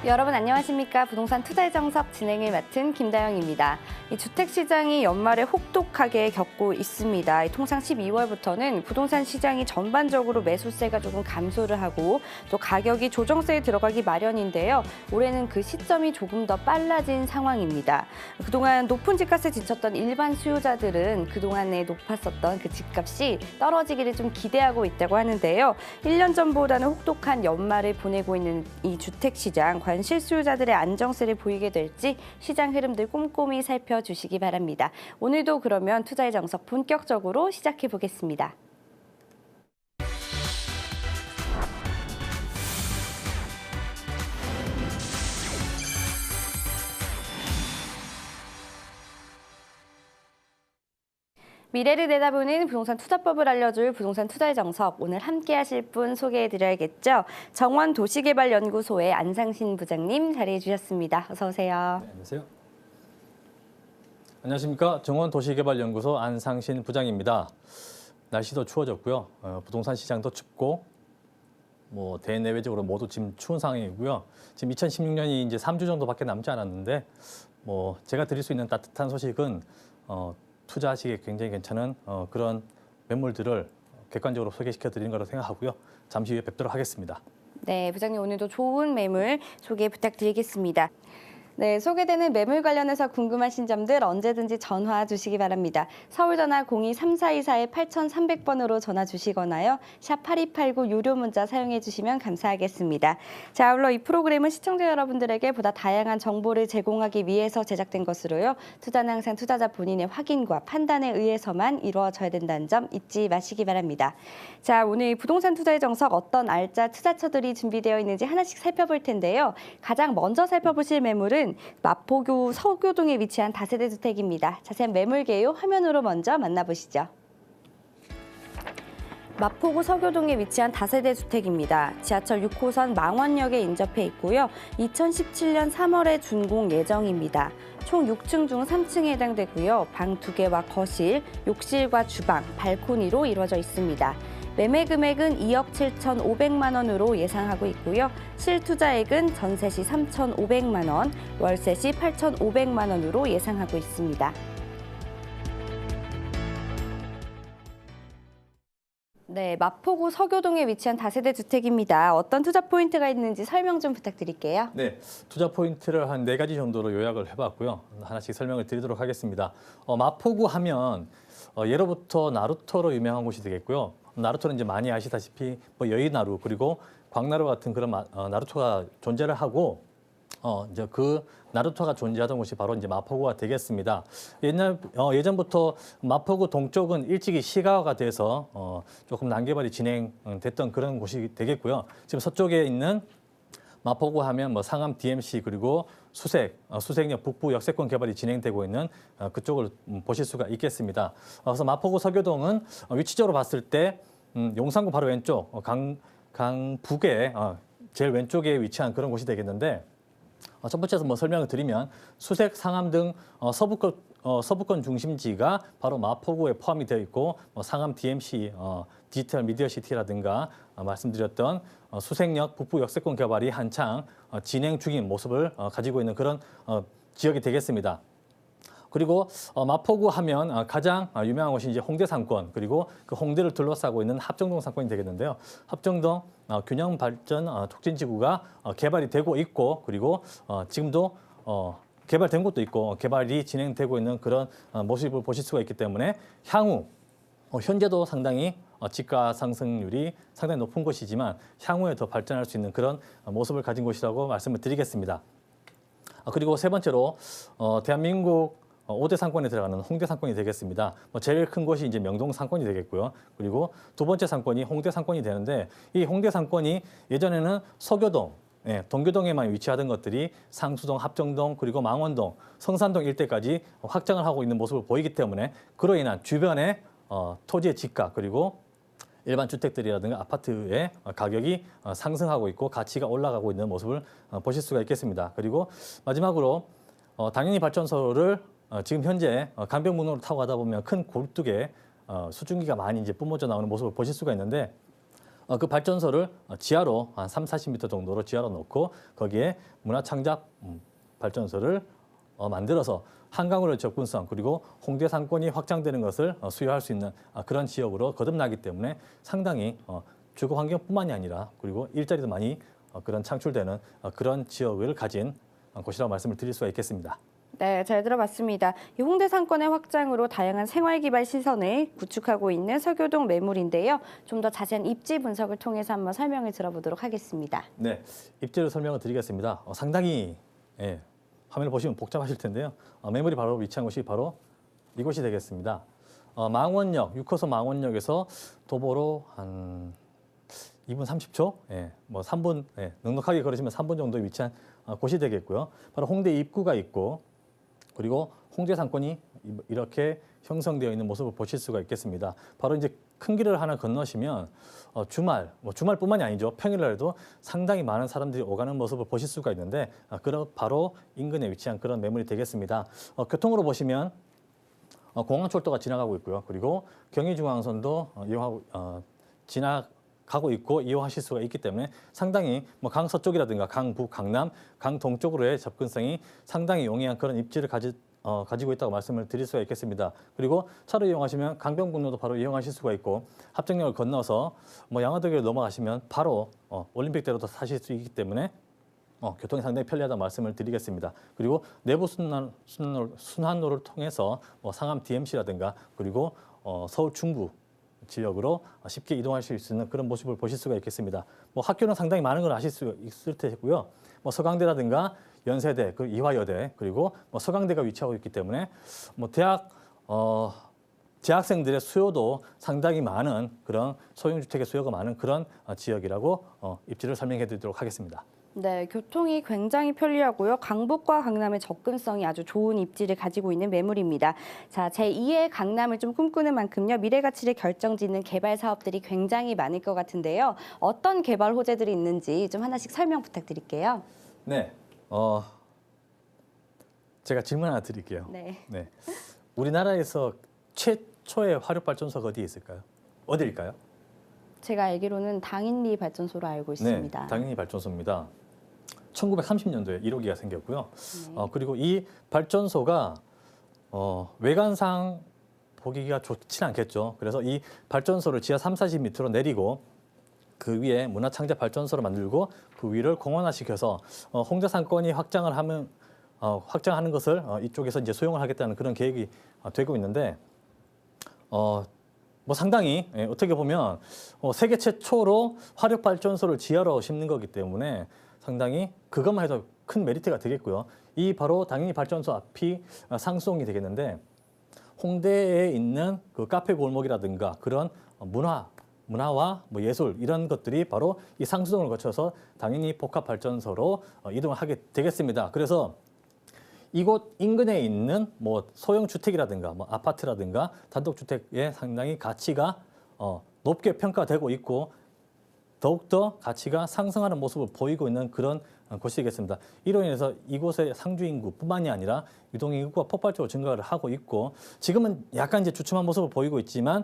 여러분 안녕하십니까? 부동산 투자의 정석 진행을 맡은 김다영입니다. 이 주택시장이 연말에 혹독하게 겪고 있습니다. 통상 12월부터는 부동산 시장이 전반적으로 매수세가 조금 감소를 하고 또 가격이 조정세에 들어가기 마련인데요. 올해는 그 시점이 조금 더 빨라진 상황입니다. 그동안 높은 집값에 지쳤던 일반 수요자들은 그동안에 높았었던 그 집값이 떨어지기를 좀 기대하고 있다고 하는데요. 1년 전보다는 혹독한 연말을 보내고 있는 이 주택시장 과연 실수요자들의 안정세를 보이게 될지 시장 흐름들 꼼꼼히 살펴주시기 바랍니다. 오늘도 그러면 투자의 정석 본격적으로 시작해 보겠습니다. 미래를 내다보는 부동산 투자법을 알려줄 부동산 투자의 정석, 오늘 함께 하실 분 소개해드려야겠죠. 정원도시개발연구소의 안상신 부장님 자리해 주셨습니다. 어서 오세요. 네, 안녕하세요. 안녕하십니까. 정원도시개발연구소 안상신 부장입니다. 날씨도 추워졌고요. 부동산 시장도 춥고 대내외적으로 모두 지금 추운 상황이고요. 지금 2016년이 이제 3주 정도밖에 남지 않았는데 제가 드릴 수 있는 따뜻한 소식은 투자하시기에 굉장히 괜찮은 그런 매물들을 객관적으로 소개시켜 드리는 거라고 생각하고요. 잠시 후에 뵙도록 하겠습니다. 네, 부장님 오늘도 좋은 매물 소개 부탁드리겠습니다. 네, 소개되는 매물 관련해서 궁금하신 점들 언제든지 전화 주시기 바랍니다. 서울 전화 02-3424-8300번으로 전화 주시거나요. 샵 8289 유료 문자 사용해 주시면 감사하겠습니다. 자, 아울러 이 프로그램은 시청자 여러분들에게 보다 다양한 정보를 제공하기 위해서 제작된 것으로요. 투자는 항상 투자자 본인의 확인과 판단에 의해서만 이루어져야 된다는 점 잊지 마시기 바랍니다. 자, 오늘 부동산 투자의 정석 어떤 알짜 투자처들이 준비되어 있는지 하나씩 살펴볼 텐데요. 가장 먼저 살펴보실 매물은 마포구 서교동에 위치한 다세대 주택입니다. 자세한 매물 개요 화면으로 먼저 만나보시죠. 마포구 서교동에 위치한 다세대 주택입니다. 지하철 6호선 망원역에 인접해 있고요. 2017년 3월에 준공 예정입니다. 총 6층 중 3층에 해당되고요. 방 2개와 거실, 욕실과 주방, 발코니로 이루어져 있습니다. 매매 금액은 2억 7,500만 원으로 예상하고 있고요. 실투자액은 전세 시 3,500만 원, 월세 시 8,500만 원으로 예상하고 있습니다. 네, 마포구 서교동에 위치한 다세대 주택입니다. 어떤 투자 포인트가 있는지 설명 좀 부탁드릴게요. 네, 투자 포인트를 한 4가지 정도로 요약을 해봤고요. 하나씩 설명을 드리도록 하겠습니다. 마포구 하면 예로부터 나루토로 유명한 곳이 되겠고요. 나루토는 이제 많이 아시다시피 여의나루 그리고 광나루 같은 그런 나루토가 존재를 하고 이제 그 나루토가 존재하던 곳이 바로 이제 마포구가 되겠습니다. 예전부터 마포구 동쪽은 일찍이 시가화가 돼서 조금 난개발이 진행됐던 그런 곳이 되겠고요. 지금 서쪽에 있는 마포구 하면 상암 DMC 그리고 수색역 북부 역세권 개발이 진행되고 있는 그쪽을 보실 수가 있겠습니다. 그래서 마포구 서교동은 위치적으로 봤을 때 용산구 바로 왼쪽 강북에 제일 왼쪽에 위치한 그런 곳이 되겠는데 첫 번째에서 설명을 드리면 수색, 상암 등 서부권 중심지가 바로 마포구에 포함이 되어 있고 상암 DMC, 디지털 미디어 시티라든가 말씀드렸던 수색역 북부 역세권 개발이 한창 진행 중인 모습을 가지고 있는 그런 지역이 되겠습니다. 그리고 마포구 하면 가장 유명한 곳이 이제 홍대 상권 그리고 그 홍대를 둘러싸고 있는 합정동 상권이 되겠는데요. 합정동 균형 발전 촉진지구가 개발이 되고 있고 그리고 지금도 개발된 곳도 있고 개발이 진행되고 있는 그런 모습을 보실 수가 있기 때문에 향후 현재도 상당히 집가 상승률이 상당히 높은 곳이지만 향후에 더 발전할 수 있는 그런 모습을 가진 곳이라고 말씀을 드리겠습니다. 그리고 세 번째로 대한민국 5대 상권에 들어가는 홍대 상권이 되겠습니다. 제일 큰 곳이 이제 명동 상권이 되겠고요. 그리고 두 번째 상권이 홍대 상권이 되는데 이 홍대 상권이 예전에는 서교동, 동교동에만 위치하던 것들이 상수동, 합정동, 그리고 망원동, 성산동 일대까지 확장을 하고 있는 모습을 보이기 때문에 그로 인한 주변의 토지의 집가 그리고 일반 주택들이라든가 아파트의 가격이 상승하고 있고 가치가 올라가고 있는 모습을 보실 수가 있겠습니다. 그리고 마지막으로 당연히 발전소를 지금 현재 강변북로를 타고 가다 보면 큰 골뚝에 수증기가 많이 이제 뿜어져 나오는 모습을 보실 수가 있는데 그 발전소를 지하로 한 3, 40m 정도로 지하로 놓고 거기에 문화창작 발전소를 만들어서 한강으로의 접근성 그리고 홍대 상권이 확장되는 것을 수요할 수 있는 그런 지역으로 거듭나기 때문에 상당히 주거 환경뿐만이 아니라 그리고 일자리도 많이 그런 창출되는 그런 지역을 가진 곳이라고 말씀을 드릴 수가 있겠습니다. 네, 잘 들어봤습니다. 이 홍대 상권의 확장으로 다양한 생활기반 시설을 구축하고 있는 서교동 매물인데요. 좀 더 자세한 입지 분석을 통해서 한번 설명을 들어보도록 하겠습니다. 네, 입지를 설명을 드리겠습니다. 상당히 화면을 보시면 복잡하실 텐데요. 매물이 바로 위치한 곳이 바로 이곳이 되겠습니다. 망원역, 6호선 망원역에서 도보로 한 2분 30초, 뭐 3분, 넉넉하게 걸으시면 3분 정도에 위치한 곳이 되겠고요. 바로 홍대 입구가 있고 그리고 홍대 상권이 이렇게 형성되어 있는 모습을 보실 수가 있겠습니다. 바로 이제 큰 길을 하나 건너시면 주말뿐만이 아니죠. 평일날에도 상당히 많은 사람들이 오가는 모습을 보실 수가 있는데 바로 인근에 위치한 그런 매물이 되겠습니다. 교통으로 보시면 공항철도가 지나가고 있고요. 그리고 경의중앙선도 지나가고 있고 이용하실 수가 있기 때문에 상당히 강서쪽이라든가 강북, 강남, 강동쪽으로의 접근성이 상당히 용이한 그런 입지를 가지고 있다고 말씀을 드릴 수가 있겠습니다. 그리고 차로 이용하시면 강변북로도 바로 이용하실 수가 있고 합정역을 건너서 양화대교를 넘어가시면 바로 올림픽대로도 사실 수 있기 때문에 교통이 상당히 편리하다고 말씀을 드리겠습니다. 그리고 내부 순환로를 통해서 상암 DMC라든가 그리고 서울 중부 지역으로 쉽게 이동하실 수 있는 그런 모습을 보실 수가 있겠습니다. 학교는 상당히 많은 걸 아실 수 있을 테고요. 서강대라든가 연세대, 이화여대 그리고 서강대가 위치하고 있기 때문에 재학생들의 수요도 상당히 많은 그런 소형주택의 수요가 많은 그런 지역이라고 입지를 설명해 드리도록 하겠습니다. 네, 교통이 굉장히 편리하고요. 강북과 강남의 접근성이 아주 좋은 입지를 가지고 있는 매물입니다. 자, 제2의 강남을 좀 꿈꾸는 만큼요. 미래 가치를 결정짓는 개발 사업들이 굉장히 많을 것 같은데요. 어떤 개발 호재들이 있는지 좀 하나씩 설명 부탁드릴게요. 네, 제가 질문 하나 드릴게요. 네. 우리나라에서 최초의 화력발전소가 어디에 있을까요? 어디일까요? 제가 알기로는 당인리 발전소로 알고 있습니다. 네, 당연히 발전소입니다. 1930년도에 1호기가 생겼고요. 그리고 이 발전소가 외관상 보기가 좋지는 않겠죠. 그래서 이 발전소를 지하 3, 40m로 내리고 그 위에 문화창작 발전소를 만들고 그 위를 공원화시켜서 홍대 상권이 확장하는 것을 이쪽에서 이제 소용을 하겠다는 그런 계획이 되고 있는데 상당히 어떻게 보면 세계 최초로 화력 발전소를 지하로 심는 거기 때문에 상당히 그것만 해도 큰 메리트가 되겠고요. 이 바로 당연히 발전소 앞이 상수동이 되겠는데 홍대에 있는 그 카페 골목이라든가 그런 문화와 예술 이런 것들이 바로 이 상수동을 거쳐서 당연히 복합 발전소로 이동을 하게 되겠습니다. 그래서 이곳 인근에 있는 소형 주택이라든가 아파트라든가 단독주택의 상당히 가치가 높게 평가되고 있고 더욱더 가치가 상승하는 모습을 보이고 있는 그런 곳이 되겠습니다. 이로 인해서 이곳의 상주 인구뿐만이 아니라 유동 인구가 폭발적으로 증가를 하고 있고 지금은 약간 이제 주춤한 모습을 보이고 있지만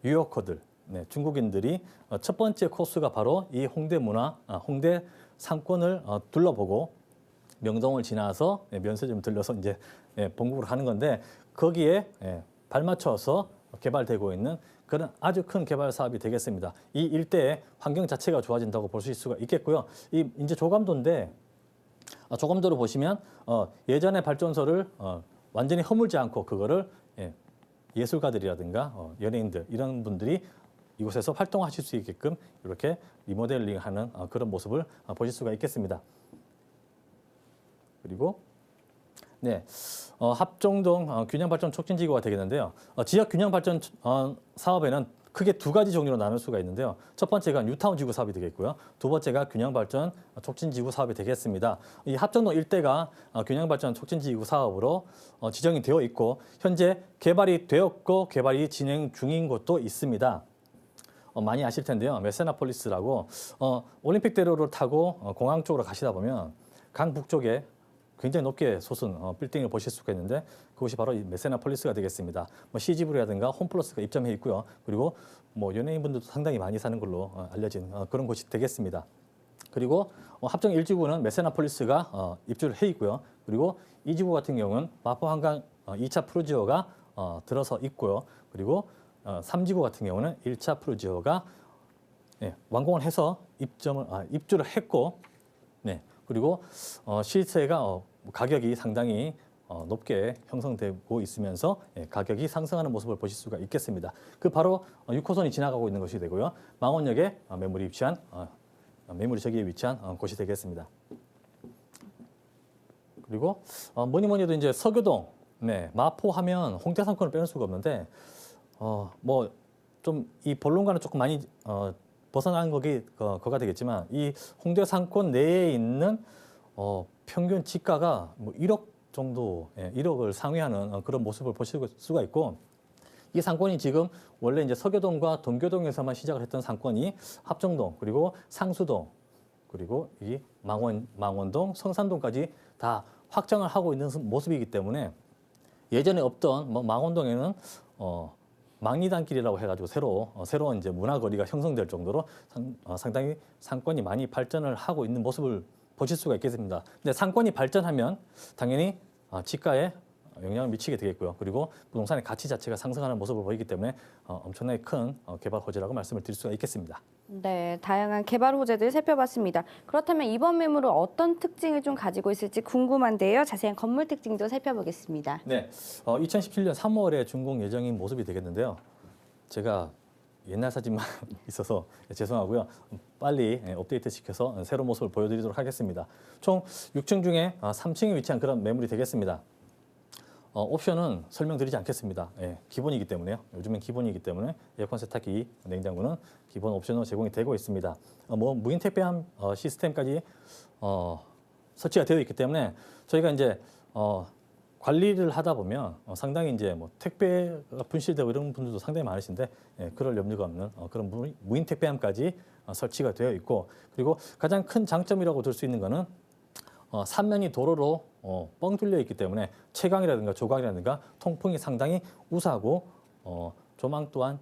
유효커들, 중국인들이 첫 번째 코스가 바로 이 홍대 상권을 둘러보고 명동을 지나서 면세점 들려서 이제 본국으로 가는 건데 거기에 발맞춰서 개발되고 있는 그런 아주 큰 개발 사업이 되겠습니다. 이 일대의 환경 자체가 좋아진다고 볼 수가 있겠고요. 이제 조감도인데 조감도를 보시면 예전의 발전소를 완전히 허물지 않고 그거를 예술가들이라든가 연예인들 이런 분들이 이곳에서 활동하실 수 있게끔 이렇게 리모델링하는 그런 모습을 보실 수가 있겠습니다. 그리고 합정동 균형발전 촉진지구가 되겠는데요. 지역 균형발전 사업에는 크게 두 가지 종류로 나눌 수가 있는데요. 첫 번째가 뉴타운 지구 사업이 되겠고요. 두 번째가 균형발전 촉진지구 사업이 되겠습니다. 이 합정동 일대가 균형발전 촉진지구 사업으로 지정이 되어 있고 현재 개발이 되었고 개발이 진행 중인 곳도 있습니다. 많이 아실 텐데요. 메세나폴리스라고 올림픽대로를 타고 공항 쪽으로 가시다 보면 강북쪽에 굉장히 높게 솟은 빌딩을 보실 수가 있는데 그것이 바로 이 메세나폴리스가 되겠습니다. 뭐 C지브라든가 홈플러스가 입점해 있고요. 그리고 뭐 연예인분들도 상당히 많이 사는 걸로 알려진 그런 곳이 되겠습니다. 그리고 합정 1지구는 메세나폴리스가 입주를 해 있고요. 그리고 2지구 같은 경우는 마포 한강 2차 프루지오가 들어서 있고요. 그리고 3지구 같은 경우는 1차 프루지오가 완공을 해서 입주를 했고, 네, 그리고 시세가 가격이 상당히 높게 형성되고 있으면서 가격이 상승하는 모습을 보실 수가 있겠습니다. 그 바로 6호선이 지나가고 있는 것이 되고요. 망원역에 매물이 저기에 위치한 곳이 되겠습니다. 그리고 뭐니 해도 이제 서교동, 네, 마포하면 홍대 상권을 빼놓을 수가 없는데 뭐 좀 이 본론과는 조금 많이 벗어난 거가 되겠지만 이 홍대 상권 내에 있는 평균 지가가 뭐 1억 정도, 1억을 상회하는 그런 모습을 보실 수가 있고, 이 상권이 지금 원래 이제 서교동과 동교동에서만 시작을 했던 상권이 합정동, 그리고 상수동, 그리고 이 망원동, 성산동까지 다 확장을 하고 있는 모습이기 때문에 예전에 없던 뭐 망원동에는 망리단길이라고 해가지고 새로운 이제 문화거리가 형성될 정도로 상당히 상권이 많이 발전을 하고 있는 모습을 보실 수가 있겠습니다. 근데 상권이 발전하면 당연히 지가에 영향을 미치게 되겠고요. 그리고 부동산의 가치 자체가 상승하는 모습을 보이기 때문에 엄청나게 큰 개발 호재라고 말씀을 드릴 수가 있겠습니다. 네, 다양한 개발 호재들 살펴봤습니다. 그렇다면 이번 매물은 어떤 특징을 좀 가지고 있을지 궁금한데요. 자세한 건물 특징도 살펴보겠습니다. 네, 2017년 3월에 준공 예정인 모습이 되겠는데요. 제가 옛날 사진만 있어서 죄송하고요. 빨리 업데이트 시켜서 새로운 모습을 보여드리도록 하겠습니다. 총 6층 중에 3층에 위치한 그런 매물이 되겠습니다. 옵션은 설명드리지 않겠습니다. 기본이기 때문에요. 요즘엔 기본이기 때문에 에어컨 세탁기, 냉장고는 기본 옵션으로 제공이 되고 있습니다. 뭐 무인 택배함 시스템까지 설치가 되어 있기 때문에 저희가 이제 관리를 하다 보면 상당히 이제 뭐 택배가 분실되고 이런 분들도 상당히 많으신데 그럴 염려가 없는 그런 무인 택배함까지 설치가 되어 있고, 그리고 가장 큰 장점이라고 들 수 있는 거는 삼면이 도로로 뻥 뚫려 있기 때문에 채광이라든가 조광이라든가 통풍이 상당히 우수하고 조망 또한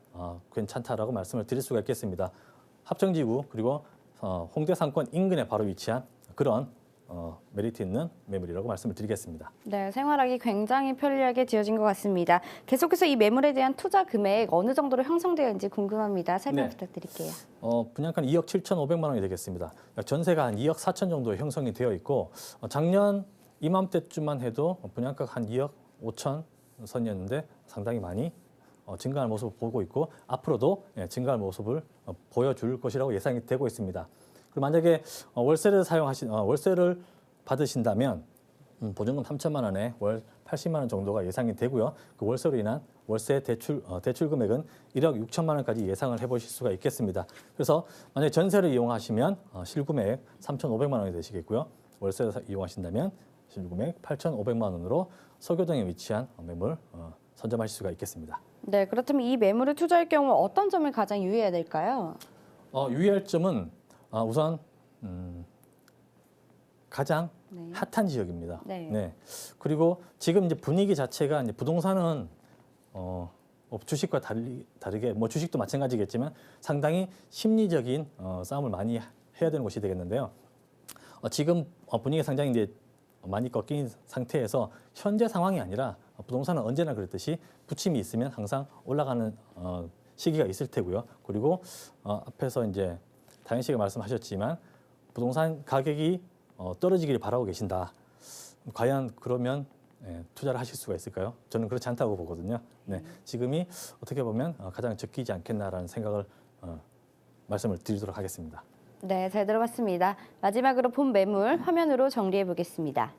괜찮다라고 말씀을 드릴 수가 있겠습니다. 합정지구 그리고 홍대 상권 인근에 바로 위치한 그런 메리트 있는 매물이라고 말씀을 드리겠습니다. 네, 생활하기 굉장히 편리하게 지어진 것 같습니다. 계속해서 이 매물에 대한 투자 금액 어느 정도로 형성되어 있는지 궁금합니다. 설명 부탁드릴게요. 분양가는 2억 7,500만 원이 되겠습니다. 전세가 한 2억 4천 정도 형성이 되어 있고, 작년 이맘때쯤만 해도 분양가가 한 2억 5천 선이었는데 상당히 많이 증가할 모습을 보고 있고, 앞으로도 증가할 모습을 보여줄 것이라고 예상이 되고 있습니다. 그리고 만약에 월세를 받으신다면 보증금 3천만 원에 월 80만 원 정도가 예상이 되고요. 그 월세로 인한 월세 대출 금액은 1억 6천만 원까지 예상을 해보실 수가 있겠습니다. 그래서 만약에 전세를 이용하시면 실구매액 3,500만 원이 되시겠고요. 월세를 이용하신다면 실구매액 8,500만 원으로 서교동에 위치한 매물 선점하실 수가 있겠습니다. 네, 그렇다면 이 매물을 투자할 경우 어떤 점을 가장 유의해야 될까요? 유의할 점은 우선 가장 핫한 지역입니다. 네. 그리고 지금 이제 분위기 자체가 이제 부동산은 주식과 다르게 뭐 주식도 마찬가지겠지만 상당히 심리적인 싸움을 많이 해야 되는 곳이 되겠는데요. 지금 분위기가 상당히 이제 많이 꺾인 상태에서 현재 상황이 아니라 부동산은 언제나 그랬듯이 부침이 있으면 항상 올라가는 시기가 있을 테고요. 그리고 앞에서 이제 다현 씨가 말씀하셨지만 부동산 가격이 떨어지기를 바라고 계신다. 과연 그러면 투자를 하실 수가 있을까요? 저는 그렇지 않다고 보거든요. 네, 지금이 어떻게 보면 가장 적기지 않겠나라는 생각을 말씀을 드리도록 하겠습니다. 네, 잘 들어봤습니다. 마지막으로 본 매물 화면으로 정리해 보겠습니다.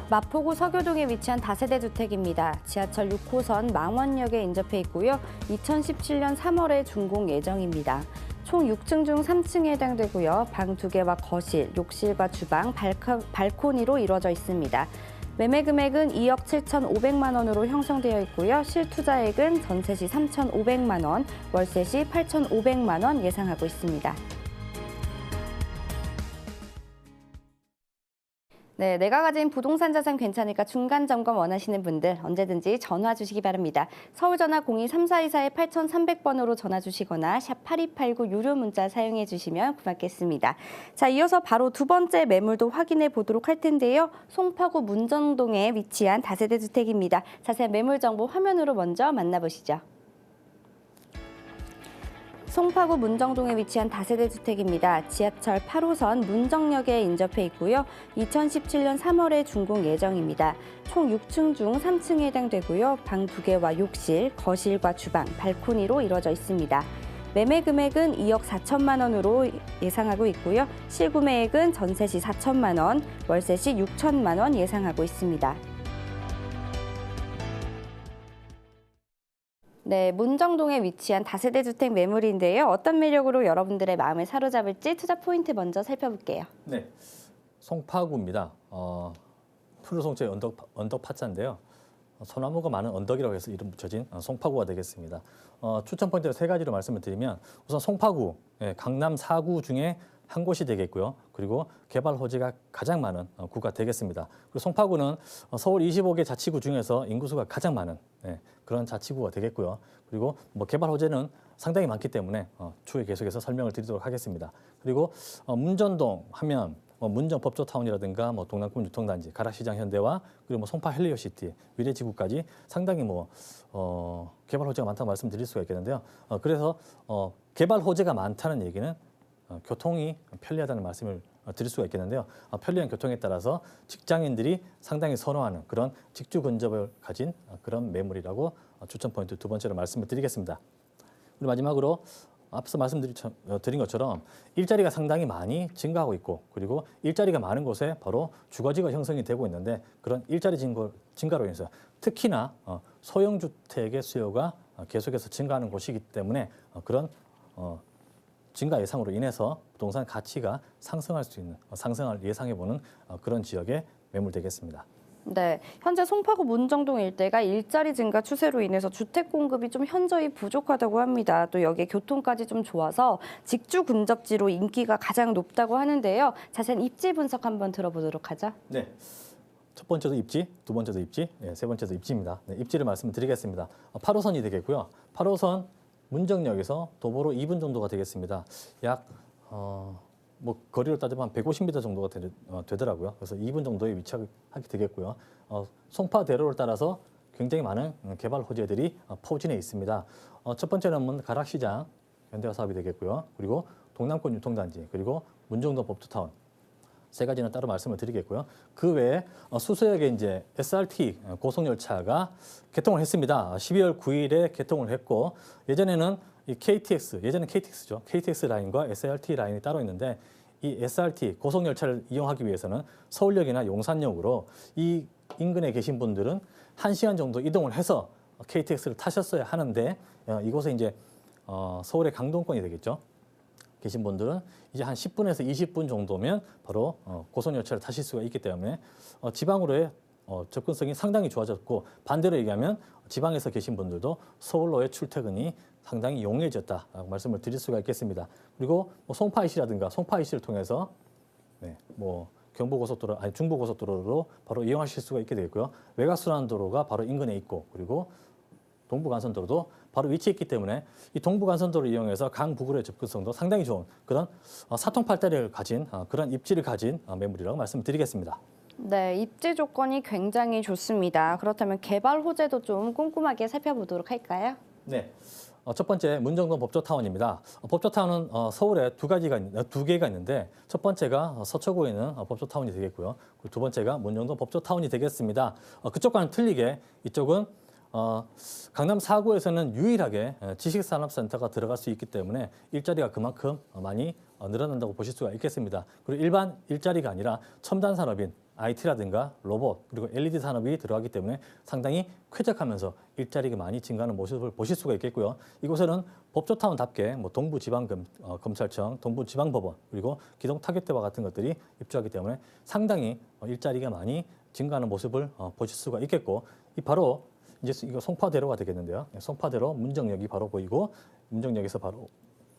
마포구 서교동에 위치한 다세대 주택입니다. 지하철 6호선 망원역에 인접해 있고요. 2017년 3월에 준공 예정입니다. 총 6층 중 3층에 해당되고요. 방 2개와 거실, 욕실과 주방, 발코니로 이루어져 있습니다. 매매 금액은 2억 7,500만 원으로 형성되어 있고요. 실투자액은 전세 시 3,500만 원, 월세 시 8,500만 원 예상하고 있습니다. 네, 내가 가진 부동산 자산 괜찮을까 중간 점검 원하시는 분들 언제든지 전화 주시기 바랍니다. 서울 전화 02-3424-8300번으로 전화 주시거나 샵 8289 유료 문자 사용해 주시면 고맙겠습니다. 자, 이어서 바로 두 번째 매물도 확인해 보도록 할 텐데요. 송파구 문정동에 위치한 다세대 주택입니다. 자세한 매물 정보 화면으로 먼저 만나보시죠. 송파구 문정동에 위치한 다세대 주택입니다. 지하철 8호선 문정역에 인접해 있고요. 2017년 3월에 준공 예정입니다. 총 6층 중 3층에 해당되고요. 방 2개와 욕실, 거실과 주방, 발코니로 이루어져 있습니다. 매매 금액은 2억 4천만 원으로 예상하고 있고요. 실구매액은 전세 시 4천만 원, 월세 시 6천만 원 예상하고 있습니다. 네, 문정동에 위치한 다세대 주택 매물인데요. 어떤 매력으로 여러분들의 마음을 사로잡을지 투자 포인트 먼저 살펴볼게요. 네, 송파구입니다. 푸르송초의 언덕 파자인데요. 소나무가 많은 언덕이라고 해서 이름 붙여진 송파구가 되겠습니다. 추천 포인트를 세 가지로 말씀을 드리면 우선 송파구, 강남 4구 중에 한 곳이 되겠고요. 그리고 개발 호재가 가장 많은 구가 되겠습니다. 그리고 송파구는 서울 25개 자치구 중에서 인구수가 가장 많은 그런 자치구가 되겠고요. 그리고 뭐 개발 호재는 상당히 많기 때문에 추후에 계속해서 설명을 드리도록 하겠습니다. 그리고 문전동 하면 문정 법조타운이라든가 동남권 유통단지, 가락시장 현대와 그리고 송파 헬리오시티, 위례지구까지 상당히 개발 호재가 많다고 말씀드릴 수가 있겠는데요. 그래서 개발 호재가 많다는 얘기는 교통이 편리하다는 말씀을 드릴 수가 있겠는데요. 편리한 교통에 따라서 직장인들이 상당히 선호하는 그런 직주 근접을 가진 그런 매물이라고 추천 포인트 두 번째로 말씀을 드리겠습니다. 그리고 마지막으로 앞서 말씀드린 것처럼 일자리가 상당히 많이 증가하고 있고 그리고 일자리가 많은 곳에 바로 주거지가 형성이 되고 있는데 그런 일자리 증가로 인해서 특히나 소형주택의 수요가 계속해서 증가하는 곳이기 때문에 그런 증가 예상으로 인해서 부동산 가치가 상승할 수 있는, 상승을 예상해보는 그런 지역의 매물 되겠습니다. 네, 현재 송파구 문정동 일대가 일자리 증가 추세로 인해서 주택 공급이 좀 현저히 부족하다고 합니다. 또 여기에 교통까지 좀 좋아서 직주 근접지로 인기가 가장 높다고 하는데요. 자세한 입지 분석 한번 들어보도록 하죠. 네. 첫 번째도 입지, 두 번째도 입지, 세 번째도 입지입니다. 입지를 말씀드리겠습니다. 8호선이 되겠고요. 8호선 문정역에서 도보로 2분 정도가 되겠습니다. 약 거리로 따지면 150m 정도가 되더라고요. 그래서 2분 정도에 위치하게 되겠고요. 송파대로를 따라서 굉장히 많은 개발 호재들이 포진해 있습니다. 첫 번째는 가락시장 현대화 사업이 되겠고요. 그리고 동남권 유통단지, 그리고 문정동 법조타운 세 가지는 따로 말씀을 드리겠고요. 그 외에 수서역에 이제 SRT 고속열차가 개통을 했습니다. 12월 9일에 개통을 했고 예전에는 이 KTX, 예전엔 KTX죠. KTX 라인과 SRT 라인이 따로 있는데 이 SRT 고속열차를 이용하기 위해서는 서울역이나 용산역으로 이 인근에 계신 분들은 1시간 정도 이동을 해서 KTX를 타셨어야 하는데 이곳에 이제 서울의 강동권이 되겠죠. 계신 분들은 이제 한 10분에서 20분 정도면 바로 고속열차를 타실 수가 있기 때문에 지방으로의 접근성이 상당히 좋아졌고 반대로 얘기하면 지방에서 계신 분들도 서울로의 출퇴근이 상당히 용이해졌다라고 말씀을 드릴 수가 있겠습니다. 그리고 송파IC라든가 송파IC를 통해서 경부고속도로 아니 중부고속도로로 바로 이용하실 수가 있게 되겠고요. 외곽순환도로가 바로 인근에 있고 그리고 동부간선도로도 바로 위치해 있기 때문에 이 동부간선도로를 이용해서 강북으로의 접근성도 상당히 좋은 그런 사통팔다리를 가진 그런 입지를 가진 매물이라고 말씀드리겠습니다. 네, 입지 조건이 굉장히 좋습니다. 그렇다면 개발 호재도 좀 꼼꼼하게 살펴보도록 할까요? 네. 첫 번째 문정동 법조타운입니다. 법조타운은 서울에 두 개가 있는데 첫 번째가 서초구에 있는 법조타운이 되겠고요. 두 번째가 문정동 법조타운이 되겠습니다. 그쪽과는 틀리게 이쪽은 강남 4구에서는 유일하게 지식산업센터가 들어갈 수 있기 때문에 일자리가 그만큼 많이 늘어난다고 보실 수가 있겠습니다. 그리고 일반 일자리가 아니라 첨단 산업인 IT라든가 로봇 그리고 LED 산업이 들어가기 때문에 상당히 쾌적하면서 일자리가 많이 증가하는 모습을 보실 수가 있겠고요. 이곳에는 법조타운답게 동부지방검찰청, 동부지방법원 그리고 기동타격대와 같은 것들이 입주하기 때문에 상당히 일자리가 많이 증가하는 모습을 보실 수가 있겠고 바로 이제 이거 송파대로가 되겠는데요. 송파대로 문정역이 바로 보이고 문정역에서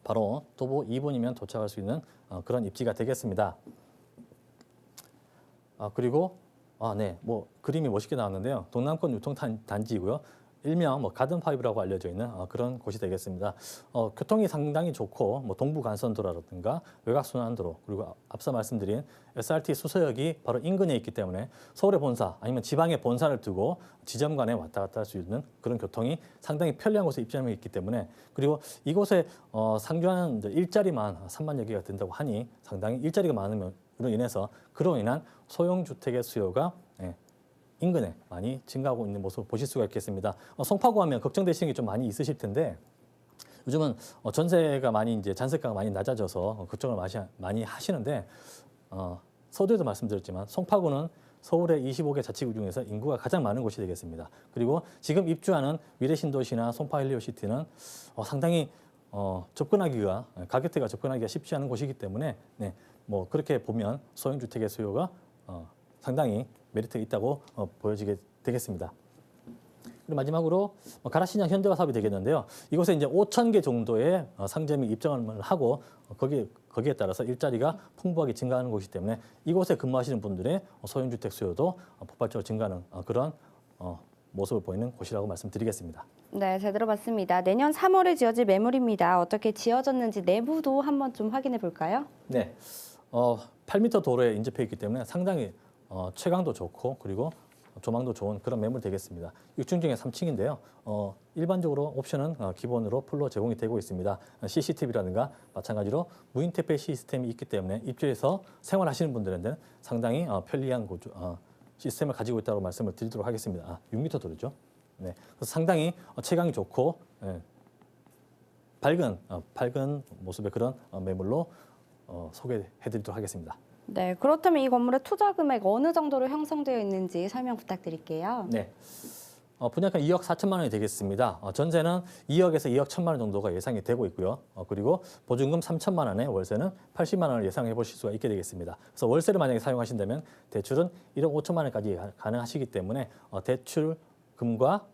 바로 도보 2분이면 도착할 수 있는 그런 입지가 되겠습니다. 그리고 네, 뭐 그림이 멋있게 나왔는데요. 동남권 유통단지이고요. 일명 뭐 가든파이브라고 알려져 있는 그런 곳이 되겠습니다. 교통이 상당히 좋고 뭐 동부 간선도로라든가 외곽순환도로 그리고 앞서 말씀드린 SRT 수서역이 바로 인근에 있기 때문에 서울의 본사 아니면 지방의 본사를 두고 지점 간에 왔다 갔다 할 수 있는 그런 교통이 상당히 편리한 곳에 입점해 있기 때문에 그리고 이곳에 상주하는 일자리만 3만여 개가 된다고 하니 상당히 일자리가 많음으로 인해서 그로 인한 소형 주택의 수요가 인근에 많이 증가하고 있는 모습을 보실 수가 있겠습니다. 송파구 하면 걱정되시는 게 좀 많이 있으실 텐데 요즘은 전세가 많이 이제 잔세가가 많이 낮아져서 걱정을 많이 하시는데 서두에도 말씀드렸지만 송파구는 서울의 25개 자치구 중에서 인구가 가장 많은 곳이 되겠습니다. 그리고 지금 입주하는 미래신도시나 송파 헬리오시티는 상당히 접근하기가 가격대가 접근하기가 쉽지 않은 곳이기 때문에 네, 뭐 그렇게 보면 소형 주택의 수요가 상당히 메리트가 있다고 보여지게 되겠습니다. 그리고 마지막으로 가라시장 현대화 사업이 되겠는데요. 이곳에 이제 5,000개 정도의 상점이 입점을 하고 거기에 따라서 일자리가 풍부하게 증가하는 곳이기 때문에 이곳에 근무하시는 분들의 소형주택 수요도 폭발적으로 증가하는 그런 모습을 보이는 곳이라고 말씀드리겠습니다. 네, 잘 들어봤습니다. 내년 3월에 지어질 매물입니다. 어떻게 지어졌는지 내부도 한번 좀 확인해 볼까요? 네, 8m 도로에 인접해 있기 때문에 상당히 채광도 좋고 그리고 조망도 좋은 그런 매물 되겠습니다. 6층 중에 3층인데요. 일반적으로 옵션은 기본으로 풀로 제공이 되고 있습니다. CCTV라든가 마찬가지로 무인 택배 시스템이 있기 때문에 입주해서 생활하시는 분들한테는 상당히 편리한 시스템을 가지고 있다고 말씀을 드리도록 하겠습니다. 6m 도로죠. 네, 그래서 상당히 채광이 좋고 밝은 모습의 그런 매물로 소개해드리도록 하겠습니다. 네, 그렇다면 이 건물의 투자 금액 어느 정도로 형성되어 있는지 설명 부탁드릴게요. 네. 분양가 2억 4천만 원이 되겠습니다. 전세는 2억에서 2억 1천만 원 정도가 예상이 되고 있고요. 그리고 보증금 3천만 원에 월세는 80만 원을 예상해 보실 수가 있게 되겠습니다. 그래서 월세를 만약에 사용하신다면 대출은 1억 5천만 원까지 가능하시기 때문에 대출금과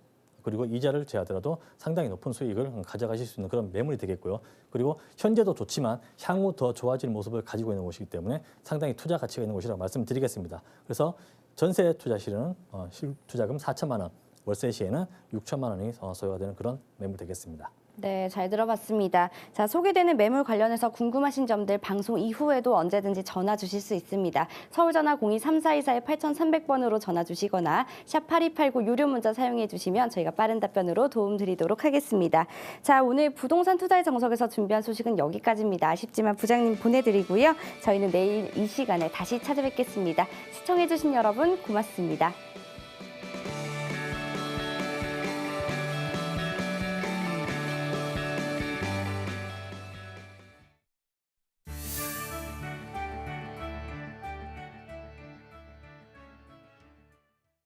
그리고 이자를 제하더라도 상당히 높은 수익을 가져가실 수 있는 그런 매물이 되겠고요. 그리고 현재도 좋지만 향후 더 좋아질 모습을 가지고 있는 곳이기 때문에 상당히 투자 가치가 있는 곳이라고 말씀드리겠습니다. 그래서 전세 투자 시에는 실투자금 4천만 원, 월세 시에는 6천만 원이 소요가 되는 그런 매물 되겠습니다. 네, 잘 들어봤습니다. 자, 소개되는 매물 관련해서 궁금하신 점들 방송 이후에도 언제든지 전화 주실 수 있습니다. 서울전화 02-3424-8300번으로 전화 주시거나 샵 8289 유료 문자 사용해 주시면 저희가 빠른 답변으로 도움 드리도록 하겠습니다. 자, 오늘 부동산 투자의 정석에서 준비한 소식은 여기까지입니다. 아쉽지만 부장님 보내드리고요. 저희는 내일 이 시간에 다시 찾아뵙겠습니다. 시청해 주신 여러분 고맙습니다.